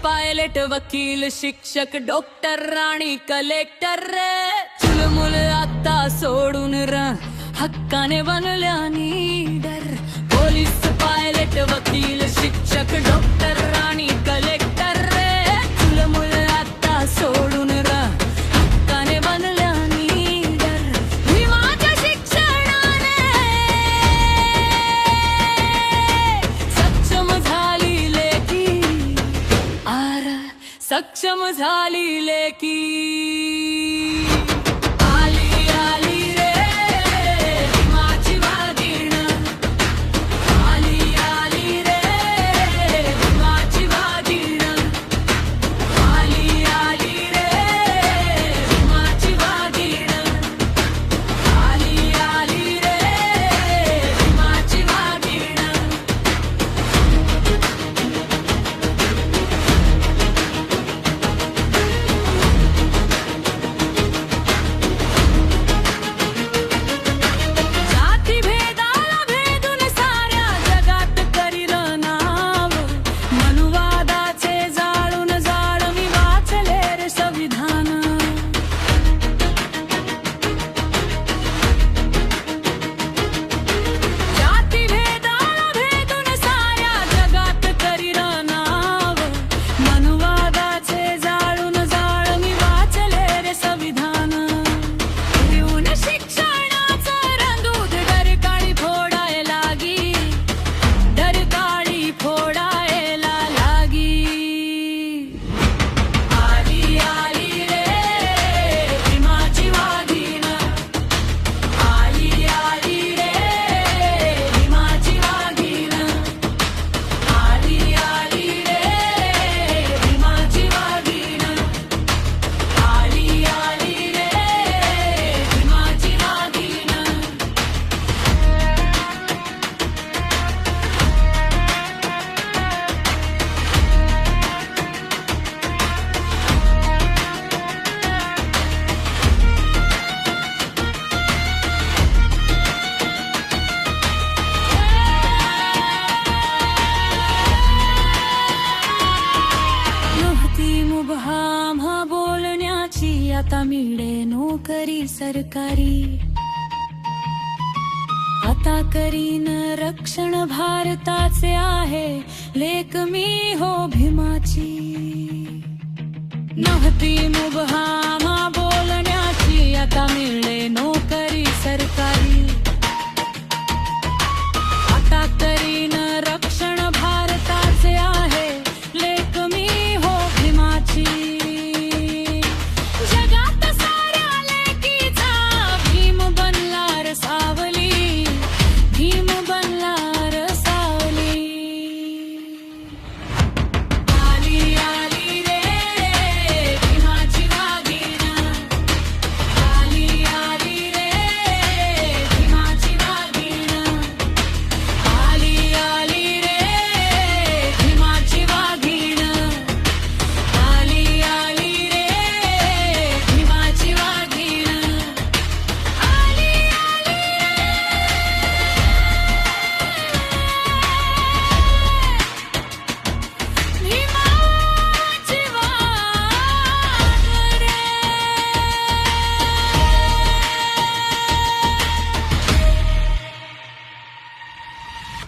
pilot वकील शिक्षक doctor आणि कलेक्टर रे चुलमुल आता सोडून हक्काने बनल्या नीडर पोलीस पायलट वकील शिक्षक डॉक्टर आणि कलेक्टर रे चुलमुल आता सोडून हक्काने बनल्या नीडर भीमाच्या शिक्षणाने सक्षम झाली लेकी सक्षम झाली लेकी आली आली रे भीमाची वाघीण आली आली रे भीमाची वाघीण आली आली रे भीमाची वाघीण आली आली रे भीमाची वाघीण आता मिळे नोकरी सरकारी आता करीन रक्षण भारताचे आहे लेक मी हो भीमाची नव्हती मुबहामा बोलण्याची आता मिळे नोकरी सरकारी